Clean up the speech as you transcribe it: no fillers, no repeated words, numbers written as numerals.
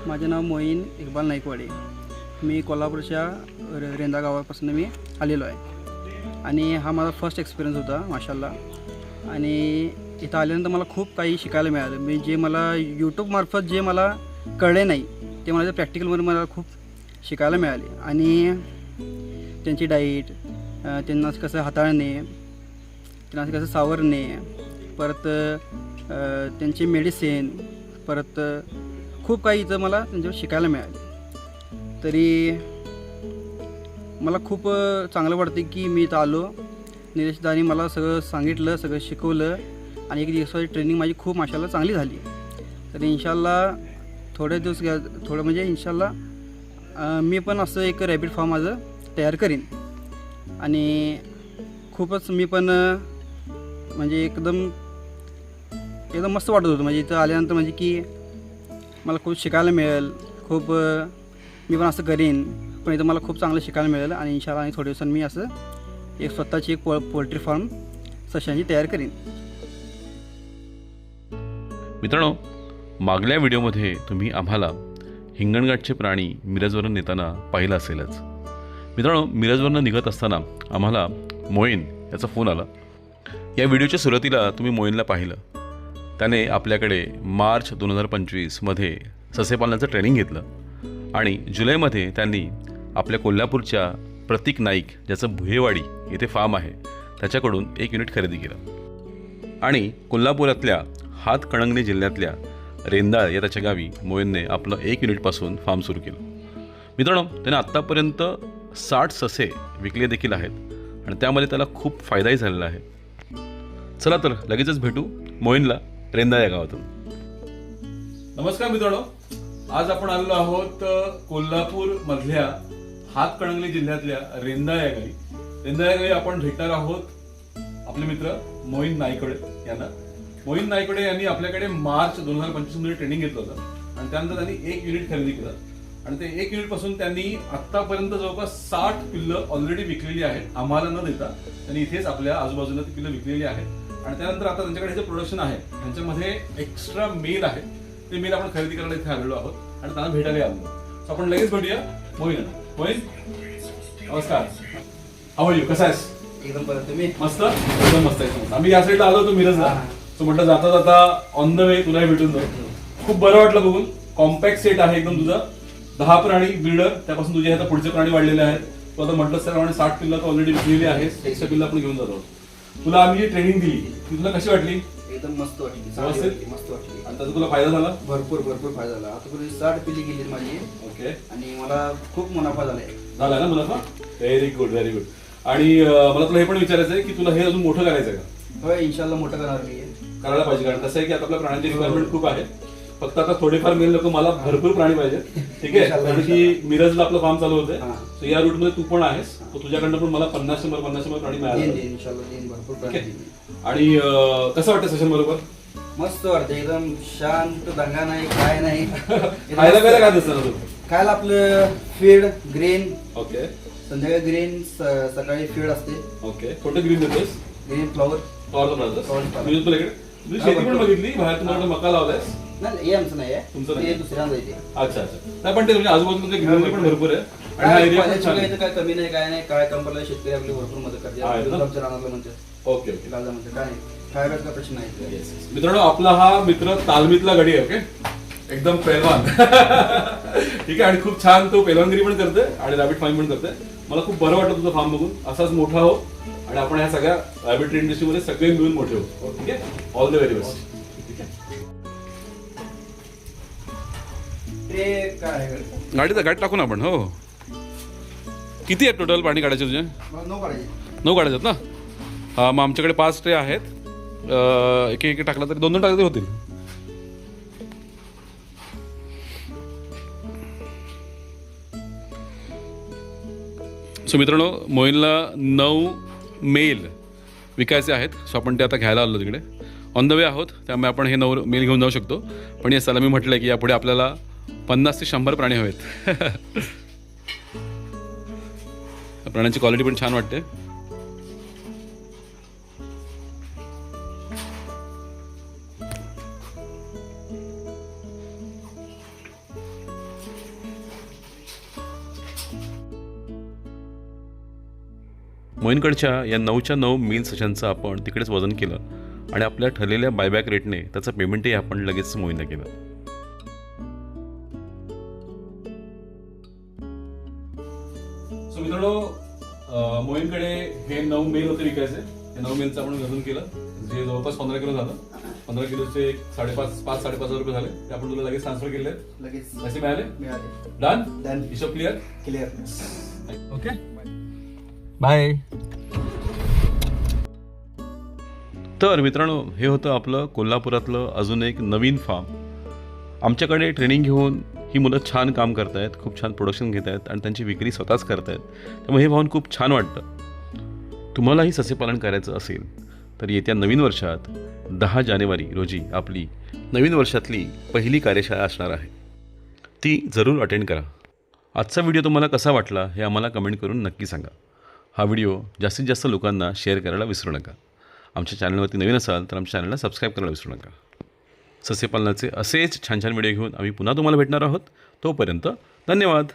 माझे नाव मोईन इक्बाल नाईकवाडे. मी कोल्हापूरच्या रेंदा गावापासून मी आलेलो आहे आणि हा माझा फर्स्ट एक्सपिरियन्स होता माशाल्लाह. आणि इथं आल्यानंतर मला खूप काही शिकायला मिळालं. मी जे मला यूट्यूबमार्फत जे मला कळले नाही ते मला प्रॅक्टिकलमध्ये मला खूप शिकायला मिळाले. आणि त्यांची डाईट, त्यांना कसं हाताळणे, त्यांना कसं सावरणे, परत त्यांची मेडिसिन, परत खूप काही इथं मला त्यांच्यावर शिकायला मिळाले. तरी मला खूप चांगलं वाटते की मी इथं आलो. निलेशदानी मला सगळं सांगितलं, सगळं शिकवलं आणि एक दिवसाची ट्रेनिंग माझी खूप माशाल्लाह चांगली झाली. तर इन्शाल्लाह थोडे दिवस थोडं म्हणजे इन्शाल्लाह मी पण असं एक रॅबिट फार्म माझं तयार करीन. आणि खूपच मी पण म्हणजे एकदम मस्त वाटत होतं. म्हणजे इथं आल्यानंतर म्हणजे की मला खूप शिकायला मिळेल, खूप मी पण असं करीन. पण इथं मला खूप चांगलं शिकायला मिळेल आणि इन्शाल्लाह आणि थोड्या दिवसांनी मी असं एक स्वतःची एक पोल्ट्री फार्म सशांची तयार करीन. मित्रांनो, मागल्या व्हिडिओमध्ये तुम्ही आम्हाला हिंगणघाटचे प्राणी मिरजवरून नेताना पाहिलं असेलच. मित्रांनो, मिरजवरून निघत असताना आम्हाला मोईन याचा फोन आला. या व्हिडिओच्या सुरुवातीला तुम्ही मोईनला पाहिलं. त्याने आपल्याकडे मार्च 2025मध्ये ससेपालनाचं ट्रेनिंग घेतलं आणि जुलैमध्ये त्यांनी आपल्या कोल्हापूरच्या प्रतीक नाईक, ज्याचं भुहेवाडी येथे फार्म आहे, त्याच्याकडून एक युनिट खरेदी केलं. आणि कोल्हापुरातल्या हातकणंगले जिल्ह्यातल्या रेंदाळ या त्याच्या गावी मोईनने आपलं 1 युनिटपासून फार्म सुरू केलं. मित्रांनो, त्याने आत्तापर्यंत 60 ससे विकले देखील आहेत आणि त्यामध्ये त्याला खूप फायदाही झालेला आहे. चला तर लगेचच भेटू मोईनला रेंदाळ या गावातून. नमस्कार मित्रांनो, आज आपण आलेलो आहोत कोल्हापूर मधल्या हातकणंगले जिल्ह्यातल्या रेंदाळ या गावी. रेंदाळ या गावी आपण भेटणार आहोत आपले मित्र मोईन नाईकवाडे यांना. मोईन नाईकवाडे यांनी आपल्याकडे मार्च 2025 मध्ये ट्रेनिंग घेतलं होतं आणि त्यानंतर त्यांनी 1 युनिट खरेदी केलं आणि ते 1 युनिट पासून त्यांनी आतापर्यंत जवळपास 60 पिल्लं ऑलरेडी विकलेली आहेत. आम्हाला न देता त्यांनी इथेच आपल्या आजूबाजूला ती पिल्लं विकलेली आहेत. आणि त्यानंतर आता त्यांच्याकडे जे प्रोडक्शन आहे त्यांच्यामध्ये एक्स्ट्रा मेल आहे, ते मेल आपण खरेदी करायला इथे आलेलो आहोत आणि त्यांना भेटायला आलो. सो आपण लगेच भेटूया मोईन. मोईन, नमस्कार. How are you? कसा आहेस? एकदम परत तुम्ही? मस्त, एकदम मस्त आहे. आम्ही या साईडला आलो होतो मिरजला, सो म्हटलं जाता जाता ऑन द वे तुलाही भेटून जाऊ. खूप बरं वाटलं बघून. कॉम्पॅक्ट सेट आहे एकदम तुझा. 10 प्राणी ब्रीडर, त्यापासून तुझे आता पुढचे प्राणी वाढलेले आहेत. तू आता म्हटलं त्याप्रमाणे 60 पिल्लं तर ऑलरेडी विकलेली आहेत. एक्स्ट्रा पिल्लं आपण घेऊन जातो. तुला आम्ही जी ट्रेनिंग दिली ती तुला कशी वाटली? एकदम मस्त वाटली, मस्त वाटली. आणि त्याचा तुला फायदा झाला? भरपूर फायदा झाला. आतापर्यंत 60 पिल्ली गेली माझी. ओके. आणि मला खूप मुनाफा झालाय. झाला ना मुनाफा? Very good, very good. आणि मला तुला हे पण विचारायचं आहे की तुला हे अजून मोठं करायचं आहे का? होय, इन्शाल्लाह मोठं करणार मी. करायला पाहिजे, कारण कसं आहे की आता आपल्या प्राण्यांची रिक्वायरमेंट खूप आहे. फक्त आता थोडेफार मेल नको, मला भरपूर प्राणी पाहिजे. ठीक आहे, कारण की मिरजला आपलं फार्म चालू होतंय. सो या रूट मध्ये तू पण आहेस, तर तुझ्याकडनं पण मला 50-100 प्राणी मिळाले. आणि कसं वाटतं सेशन बरोबर? मस्त वाटतं, एकदम शांत, दंगा नाही, काय नाही. खायला काय दिसतं तू? खायला आपलं फीड, ग्रेन. ओके. संध्याकाळी ग्रेन, सकाळी फीड असते. ओके. कोणतं ग्रीन देतोस? Green flower. मी तुला इकडे तुझी शेती पण बघितली, बाहेर तुम्हाला मका लावलायस? नाही, हे आमचं नाही आहे, तुमचं ते दुसऱ्यांचं आहे. अच्छा. नाही, पण ते म्हणजे आजूबाजूला ग्रीनरी पण भरपूर आहे आणि हा एरिया पण छान आहे. काय कमी नाही, काय नाही. काय कंपनीला शेतकरी आपली भरपूर मदत करते. आमच्या रानातलं म्हणते. ओके. लाजा म्हणते, काय नाही, खायला काय प्रश्न नाही. मित्रांनो, आपला हा मित्र तालमीतला गडी आहे. ओके, एकदम पेलवान. ठीक आहे. आणि खूप छान तो पेलवानगिरी पण करतोय आणि रॅबिट फार्म पण करतोय. मला खूप बरं वाटतं तुझं फार्म बघून. असाच मोठा हो आणि आपण ह्या सगळ्या रॅबिट इंडस्ट्रीमध्ये सगळे मिळून मोठे हो. ठीक आहे. All the very best. गाडीचा गाडी टाकू ना आपण. हो, किती आहेत टोटल पाणी काढायचे तुझे? 9 काढायचे ना? हा, मग आमच्याकडे 5 ट्रे आहेत. एक टाकला तरी 2 टाकले तरी होतील. सो मित्रांनो, मोईनला 9 मेल विकायचे आहेत. सो आपण ते आता घ्यायला आलो तिकडे. ऑन द वे आहोत, त्यामुळे आपण हे 9 मेल घेऊन जाऊ शकतो. पण या चला, मी म्हटलं की यापुढे आपल्याला 50 ते 100 प्राणी हवेत. प्राण्यांची क्वालिटी पण छान वाटते. मोहीनकडच्या या 9च्या 9 मील सशांचं आपण तिकडेच वजन केलं आणि आपल्या ठरलेल्या बायबॅक रेटने त्याचं पेमेंटही आपण लगेच मोहीनला केलं. सो मित्रांनो, मोहीनकडे हे 9 मेल होते विकायचे. हे 9 मेलचं आपण वजन केलं, जे जवळपास 15 किलो झालं. 15 किलोचे 5,500 रुपये झाले. ते आपण तुला लगेच ट्रान्सफर केले. लगेच पैसे मिळाले. डन. डन. हिशोब क्लिअर. क्लिअर. Okay, bye. तर मित्रांनो, हे होतं आपलं कोल्हापुरातलं अजून एक नवीन फार्म. आमच्याकडे ट्रेनिंग घेऊन ही मुलं छान काम करत आहेत, खूप छान प्रोडक्शन घेत आहेत आणि त्यांची विक्री स्वतःच करत आहेत. त्यामुळे हे पाहून खूप छान वाटतं. तुम्हालाही सस्यपालन करायचं असेल तर येत्या नवीन वर्षात 10 जानेवारी रोजी आपली नवीन वर्षातली पहिली कार्यशाळा असणार आहे. ती जरूर अटेंड करा. आजचा व्हिडिओ तुम्हाला कसा वाटला हे आम्हाला कमेंट करून नक्की सांगा. हा व्हिडिओ जास्तीत जास्त लोकांना शेअर करायला विसरू नका. आमच्या चॅनलवरती नवीन असाल तर आमच्या चॅनलला सबस्क्राईब करायला विसरू नका. सस्यपालनाचे असेच छान छान व्हिडिओ घेऊन आम्ही पुन्हा तुम्हाला भेटणार आहोत. तोपर्यंत धन्यवाद.